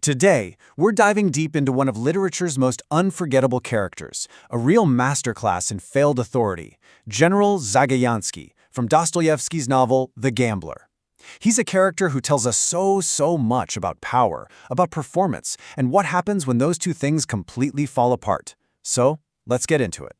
Today, we're diving deep into one of literature's most unforgettable characters, a real masterclass in failed authority, General Zagoryansky, from Dostoevsky's novel The Gambler. He's a character who tells us so much about power, about performance, and what happens when those two things completely fall apart. So, let's get into it.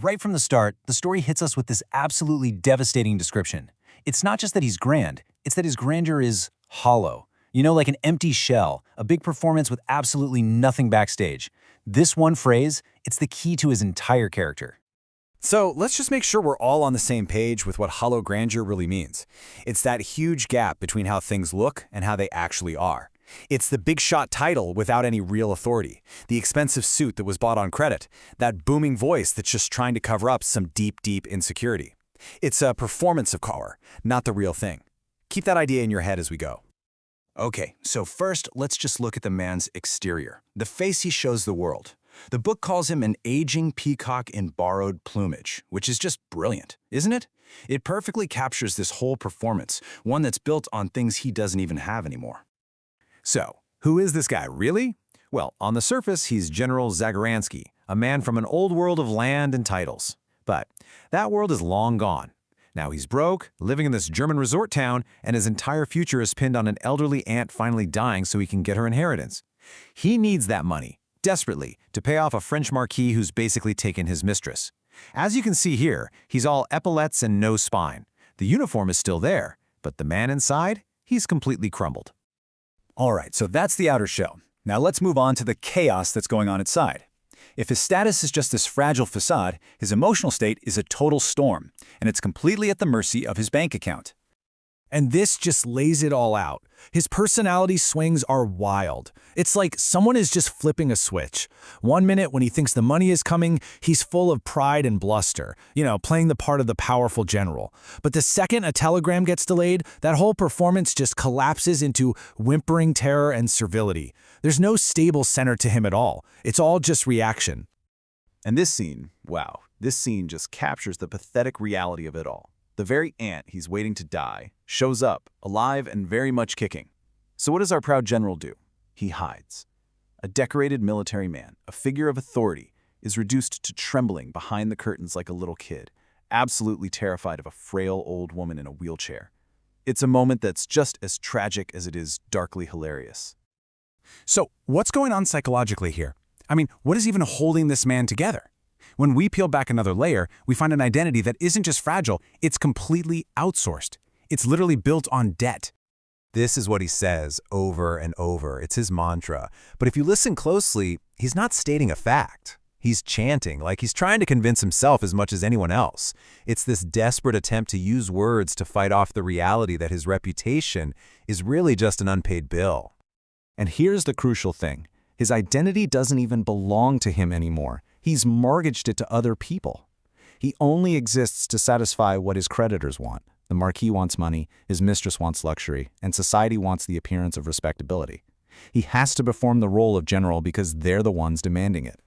Right from the start, the story hits us with this absolutely devastating description. It's not just that he's grand, it's that his grandeur is hollow. You know, like an empty shell, a big performance with absolutely nothing backstage. This one phrase, it's the key to his entire character. So let's just make sure we're all on the same page with what hollow grandeur really means. It's that huge gap between how things look and how they actually are. It's the big shot title without any real authority, the expensive suit that was bought on credit, that booming voice that's just trying to cover up some deep insecurity. It's a performance of power, not the real thing. Keep that idea in your head as we go. Okay, so first, let's just look at the man's exterior, the face he shows the world. The book calls him an aging peacock in borrowed plumage, which is just brilliant, isn't it? It perfectly captures this whole performance, one that's built on things he doesn't even have anymore. So, who is this guy, really? Well, on the surface, he's General Zagoryansky, a man from an old world of land and titles. But that world is long gone. Now he's broke, living in this German resort town, and his entire future is pinned on an elderly aunt finally dying so he can get her inheritance. He needs that money, desperately, to pay off a French marquis who's basically taken his mistress. As you can see here, he's all epaulets and no spine. The uniform is still there, but the man inside, he's completely crumbled. All right, so that's the outer shell. Now let's move on to the chaos that's going on inside. If his status is just this fragile facade, his emotional state is a total storm, and it's completely at the mercy of his bank account. And this just lays it all out. His personality swings are wild. It's like someone is just flipping a switch. One minute when he thinks the money is coming, he's full of pride and bluster, playing the part of the powerful general. But the second a telegram gets delayed, that whole performance just collapses into whimpering terror and servility. There's no stable center to him at all. It's all just reaction. And this scene, wow, this scene just captures the pathetic reality of it all. The very aunt he's waiting to die shows up, alive and very much kicking. So what does our proud general do? He hides. A decorated military man, a figure of authority, is reduced to trembling behind the curtains like a little kid, absolutely terrified of a frail old woman in a wheelchair. It's a moment that's just as tragic as it is darkly hilarious. So what's going on psychologically here? I mean, what is even holding this man together? When we peel back another layer, we find an identity that isn't just fragile, it's completely outsourced. It's literally built on debt. This is what he says over and over. It's his mantra. But if you listen closely, he's not stating a fact. He's chanting, like he's trying to convince himself as much as anyone else. It's this desperate attempt to use words to fight off the reality that his reputation is really just an unpaid bill. And here's the crucial thing. His identity doesn't even belong to him anymore. He's mortgaged it to other people. He only exists to satisfy what his creditors want. The marquis wants money, his mistress wants luxury, and society wants the appearance of respectability. He has to perform the role of general because they're the ones demanding it.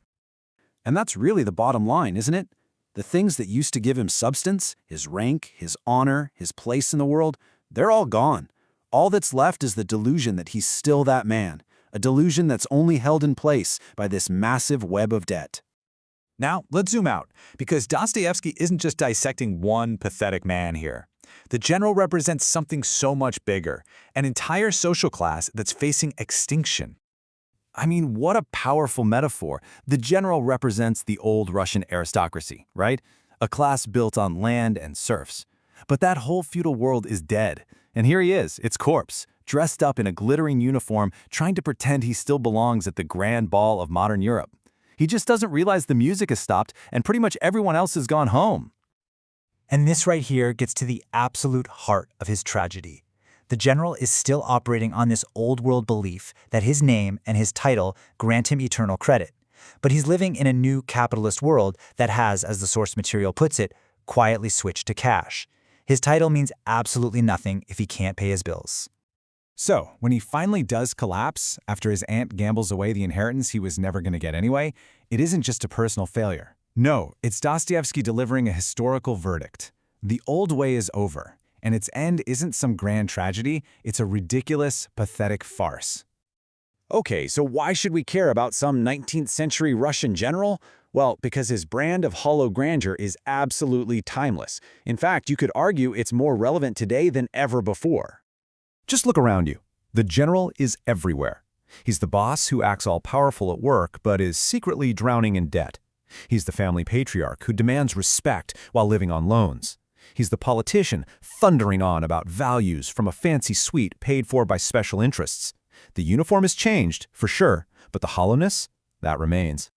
And that's really the bottom line, isn't it? The things that used to give him substance, his rank, his honor, his place in the world, they're all gone. All that's left is the delusion that he's still that man, a delusion that's only held in place by this massive web of debt. Now, let's zoom out, because Dostoevsky isn't just dissecting one pathetic man here. The general represents something so much bigger, an entire social class that's facing extinction. I mean, what a powerful metaphor. The general represents the old Russian aristocracy, right? A class built on land and serfs. But that whole feudal world is dead. And here he is, its corpse, dressed up in a glittering uniform, trying to pretend he still belongs at the grand ball of modern Europe. He just doesn't realize the music has stopped and pretty much everyone else has gone home. And this right here gets to the absolute heart of his tragedy. The general is still operating on this old world belief that his name and his title grant him eternal credit. But he's living in a new capitalist world that has, as the source material puts it, quietly switched to cash. His title means absolutely nothing if he can't pay his bills. So, when he finally does collapse, after his aunt gambles away the inheritance he was never going to get anyway, it isn't just a personal failure. No, it's Dostoevsky delivering a historical verdict. The old way is over, and its end isn't some grand tragedy, it's a ridiculous, pathetic farce. Okay, so why should we care about some 19th century Russian general? Well, because his brand of hollow grandeur is absolutely timeless. In fact, you could argue it's more relevant today than ever before. Just look around you. The general is everywhere. He's the boss who acts all-powerful at work but is secretly drowning in debt. He's the family patriarch who demands respect while living on loans. He's the politician thundering on about values from a fancy suite paid for by special interests. The uniform has changed, for sure, but the hollowness, that remains.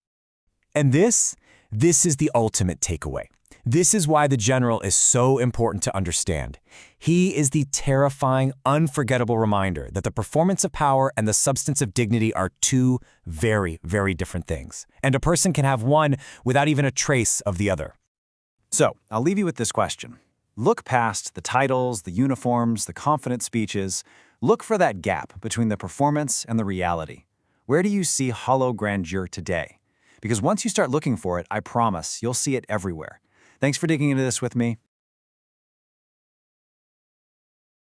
And this is the ultimate takeaway. This is why the general is so important to understand. He is the terrifying, unforgettable reminder that the performance of power and the substance of dignity are two very, very different things. And a person can have one without even a trace of the other. So, I'll leave you with this question. Look past the titles, the uniforms, the confident speeches. Look for that gap between the performance and the reality. Where do you see hollow grandeur today? Because once you start looking for it, I promise you'll see it everywhere. Thanks for digging into this with me.